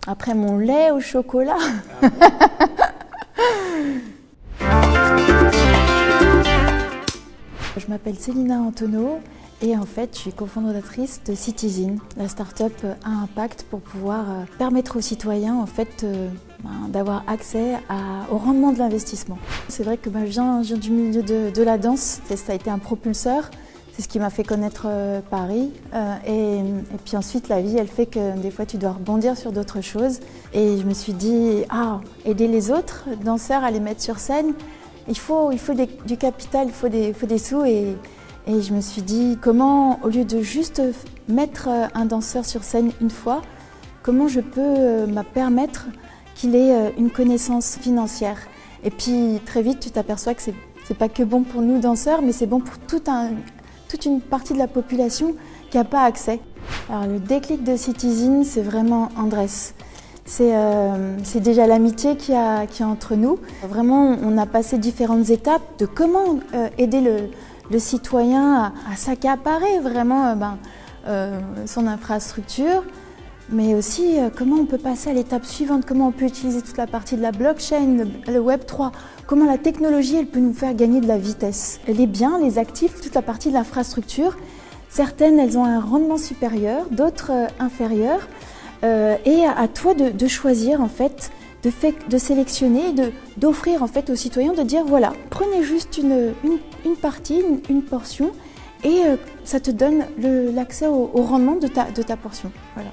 Après mon lait au chocolat. Je m'appelle Célina Antonneau et en fait je suis cofondatrice de Citizen, la start-up à impact pour pouvoir permettre aux citoyens en fait d'avoir accès au rendement de l'investissement. C'est vrai que je viens du milieu de la danse, ça a été un propulseur. C'est ce qui m'a fait connaître Paris et puis ensuite la vie elle fait que des fois tu dois rebondir sur d'autres choses et je me suis dit aider les autres danseurs à les mettre sur scène, il faut du capital, il faut des sous et je me suis dit comment au lieu de juste mettre un danseur sur scène une fois, comment je peux me permettre qu'il ait une connaissance financière. Et puis très vite tu t'aperçois que c'est pas que bon pour nous danseurs mais c'est bon pour toute une partie de la population qui n'a pas accès. Alors, le déclic de Citizen, c'est vraiment Andrés. C'est déjà l'amitié qu'il y a entre nous. Vraiment, on a passé différentes étapes de comment aider le citoyen à s'accaparer vraiment son infrastructure, mais aussi comment on peut passer à l'étape suivante, comment on peut utiliser toute la partie de la blockchain, le Web 3, comment la technologie elle peut nous faire gagner de la vitesse. Les biens, les actifs, toute la partie de l'infrastructure, certaines elles ont un rendement supérieur, d'autres inférieur, et à toi de choisir en fait, de sélectionner, d'offrir en fait aux citoyens, de dire voilà, prenez juste une partie, une portion, et ça te donne l'accès au rendement de ta portion. Voilà.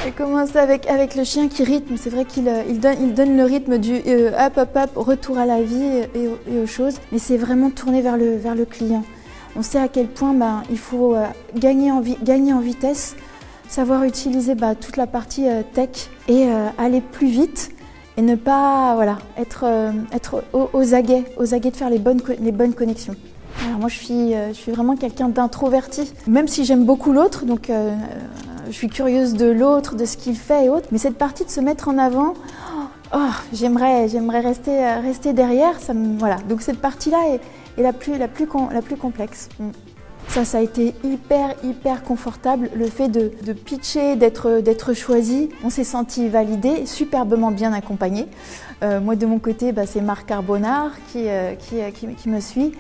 Elle commence avec le chien qui rythme, c'est vrai qu'il donne le rythme du hop, retour à la vie et aux choses, mais c'est vraiment tourné vers le client. On sait à quel point il faut gagner en vitesse, savoir utiliser toute la partie tech et aller plus vite et ne pas être aux aguets de faire les bonnes connexions. Alors moi je suis vraiment quelqu'un d'introverti, même si j'aime beaucoup l'autre, donc je suis curieuse de l'autre, de ce qu'il fait et autres, mais cette partie de se mettre en avant, j'aimerais rester derrière, voilà. Donc cette partie-là est la plus complexe. Ça a été hyper confortable, le fait de pitcher, d'être choisi. On s'est senti validé, superbement bien accompagné. Moi de mon côté, c'est Marc Carbonard qui me suit.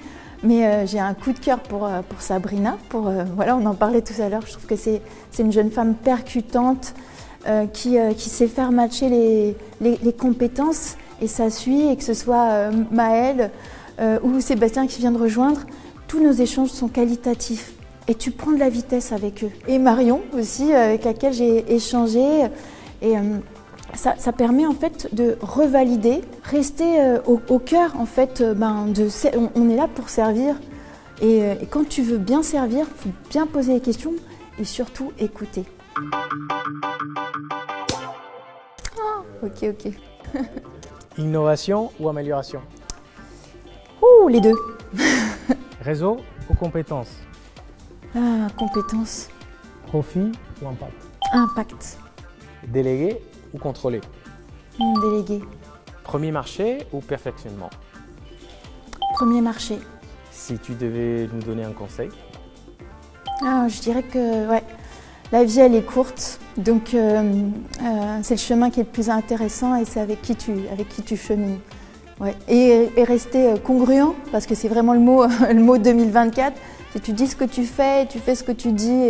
Mais j'ai un coup de cœur pour Sabrina, on en parlait tout à l'heure, je trouve que c'est une jeune femme percutante qui sait faire matcher les compétences et ça suit, et que ce soit Maëlle ou Sébastien qui vient de rejoindre, tous nos échanges sont qualitatifs et tu prends de la vitesse avec eux. Et Marion aussi, avec laquelle j'ai échangé. Et, ça permet en fait de revalider, rester au cœur en fait, on est là pour servir et quand tu veux bien servir, il faut bien poser les questions et surtout écouter. Ok. Innovation ou amélioration? Les deux. Réseau ou compétences? Compétences. Profit ou impact? Impact. Délégué ou contrôler? Délégué. Premier marché ou perfectionnement? Premier marché. Si tu devais nous donner un conseil? Je dirais que la vie elle est courte, donc c'est le chemin qui est le plus intéressant et c'est avec qui tu chemines. Ouais. Et rester congruent, parce que c'est vraiment le mot 2024. Si tu dis ce que tu fais ce que tu dis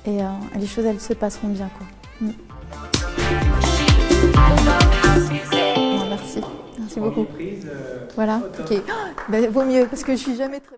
et les choses elles se passeront bien, quoi. Merci beaucoup. Voilà, ok. Vaut mieux parce que je suis jamais très...